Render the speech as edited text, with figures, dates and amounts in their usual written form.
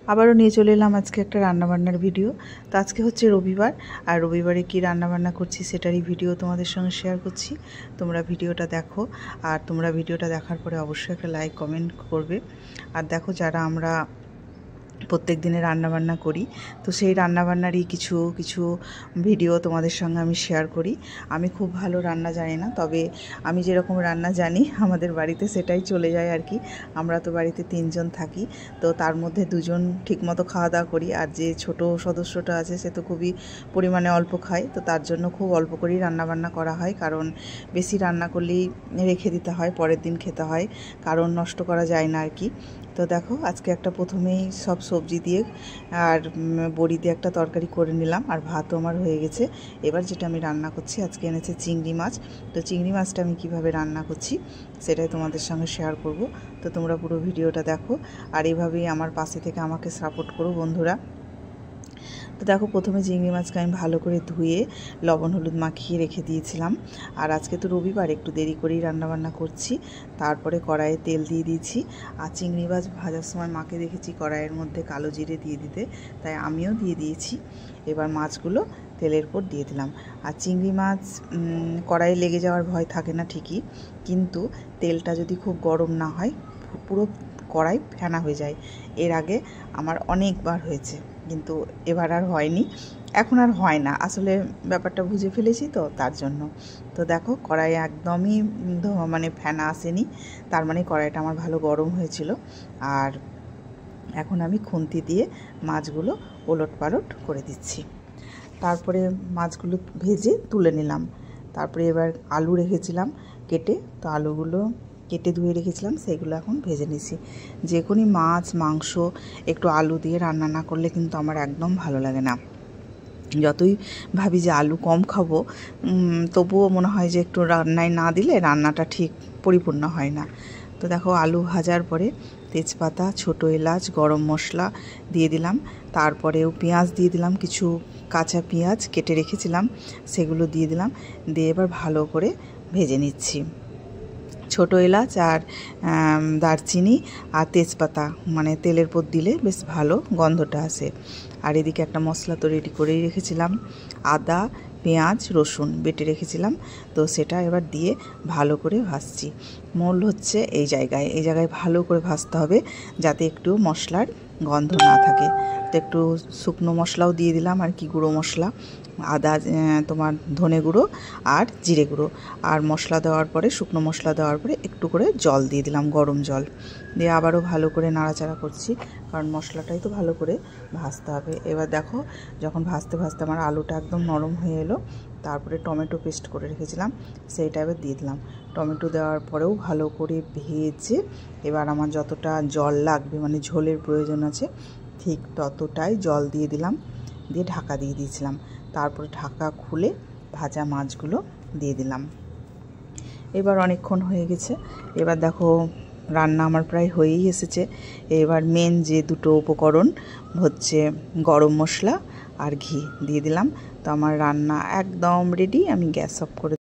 আবারও নিয়ে চলে এলাম আজকে একটা রান্নাবান্নার ভিডিও। তো আজকে হচ্ছে রবিবার, আর রবিবারে কি রান্নাবান্না করছি সেটারই ভিডিও তোমাদের সঙ্গে শেয়ার করছি। তোমরা ভিডিওটা দেখো, আর তোমরা ভিডিওটা দেখার পরে অবশ্যই একটা লাইক কমেন্ট করবে। আর দেখো, যারা আমরা প্রত্যেক দিনে রান্নাবান্না করি, তো সেই রান্নাবান্নারই কিছু কিছু ভিডিও তোমাদের সঙ্গে আমি শেয়ার করি। আমি খুব ভালো রান্না জানি না, তবে আমি যেরকম রান্না জানি আমাদের বাড়িতে সেটাই চলে যায় আর কি। আমরা তো বাড়িতে 3 জন থাকি, তো তার মধ্যে 2 জন ঠিকমতো খাওয়া দাওয়া করি, আর যে ছোট সদস্যটা আছে সে তো খুবই পরিমাণে অল্প খায়। তো তার জন্য খুব অল্প করেই রান্নাবান্না করা হয়, কারণ বেশি রান্না করলেই রেখে দিতে হয়, পরের দিন খেতে হয়, কারণ নষ্ট করা যায় না আর কি। তো দেখো, আজকে একটা প্রথমেই সব সবজি দিয়ে আর বড়ি দিয়ে একটা তরকারি করে নিলাম, আর ভাতও আমার হয়ে গেছে। এবার যেটা আমি রান্না করছি, আজকে এনেছে চিংড়ি মাছ। তো চিংড়ি মাছটা আমি কিভাবে রান্না করছি সেটাই তোমাদের সঙ্গে শেয়ার করব। তো তোমরা পুরো ভিডিওটা দেখো, আর এইভাবেই আমার পাশে থেকে আমাকে সাপোর্ট করো বন্ধুরা। তো দেখো, প্রথমে চিংড়ি মাছকে আমি ভালো করে ধুয়ে লবণ হলুদ মাখিয়ে রেখে দিয়েছিলাম। আর আজকে তো রবিবার, একটু দেরি করেই রান্নাবান্না করছি। তারপরে কড়াইয়ে তেল দিয়ে দিয়েছি, আর চিংড়ি মাছ ভাজার সময় মাকে দেখেছি কড়াইয়ের মধ্যে কালো জিরে দিয়ে দিতে, তাই আমিও দিয়ে দিয়েছি। এবার মাছগুলো তেলের পর দিয়ে দিলাম। আর চিংড়ি মাছ কড়াইয়ে লেগে যাওয়ার ভয় থাকে না ঠিকই, কিন্তু তেলটা যদি খুব গরম না হয় পুরো কড়াই ফেনা হয়ে যায়। এর আগে আমার অনেকবার হয়েছে, কিন্তু এবার আর হয়নি, এখন আর হয় না, আসলে ব্যাপারটা বুঝে ফেলেছি তো তার জন্য। তো দেখো, কড়াই একদমই মানে ফেনা আসেনি, তার মানে কড়াইটা আমার ভালো গরম হয়েছিল। আর এখন আমি খুন্তি দিয়ে মাছগুলো ওলট পালট করে দিচ্ছি। তারপরে মাছগুলো ভেজে তুলে নিলাম। তারপরে এবার আলু রেখেছিলাম কেটে, তো আলুগুলো কেটে ধুয়ে রেখেছিলাম, সেগুলো এখন ভেজে নিছি। যে কোনো মাছ মাংস একটু আলু দিয়ে রান্না না করলে কিন্তু আমার একদম ভালো লাগে না। যতই ভাবি যে আলু কম খাবো, তবুও মনে হয় যে একটু রান্নায় না দিলে রান্নাটা ঠিক পরিপূর্ণ হয় না। তো দেখো, আলু ভাজার পরে তেজপাতা, ছোটো এলাচ, গরম মশলা দিয়ে দিলাম। তারপরেও পেঁয়াজ দিয়ে দিলাম, কিছু কাঁচা পেঁয়াজ কেটে রেখেছিলাম সেগুলো দিয়ে দিলাম। দিয়ে এবার ভালো করে ভেজে নিচ্ছি। ছোটো এলাচ আর দারচিনি আর তেজপাতা মানে তেলের পর দিলে বেশ ভালো গন্ধটা আসে। আর এদিকে একটা মশলা তো রেডি করেই রেখেছিলাম, আদা পেঁয়াজ রসুন বেটে রেখেছিলাম, তো সেটা এবার দিয়ে ভালো করে ভাজছি। মূল হচ্ছে এই জায়গায় ভালো করে ভাজতে হবে, যাতে একটু মশলার গন্ধ না থাকে। তো একটু শুকনো মশলাও দিয়ে দিলাম, আর কি গুঁড়ো মশলা, আদা তোমার ধনে গুঁড়ো আর জিরে গুঁড়ো। আর মশলা দেওয়ার পরে, শুকনো মশলা দেওয়ার পরে একটু করে জল দিয়ে দিলাম, গরম জল দিয়ে আবারও ভালো করে নাড়াচাড়া করছি, কারণ মশলাটাই তো ভালো করে ভাজতে হবে। এবার দেখো, যখন ভাজতে ভাজতে আমার আলুটা একদম নরম হয়ে এলো, তারপরে টমেটো পেস্ট করে রেখেছিলাম সেইটা এবার দিয়ে দিলাম। টমেটো দেওয়ার পরেও ভালো করে ভেজে এবার আমার যতটা জল লাগবে, মানে ঝোলের প্রয়োজন আছে, ঠিক ততটাই জল দিয়ে দিলাম, দিয়ে ঢাকা দিয়ে দিয়েছিলাম। তারপরে ঢাকা খুলে ভাজা মাছগুলো দিয়ে দিলাম। এবার অনেকক্ষণ হয়ে গেছে, এবার দেখো রান্না আমার প্রায় হয়েই এসেছে। এবার মেন যে দুটো উপকরণ হচ্ছে গরম মশলা আর ঘি দিয়ে দিলাম। তো আমার রান্না একদম রেডি, আমি গ্যাস অফ করে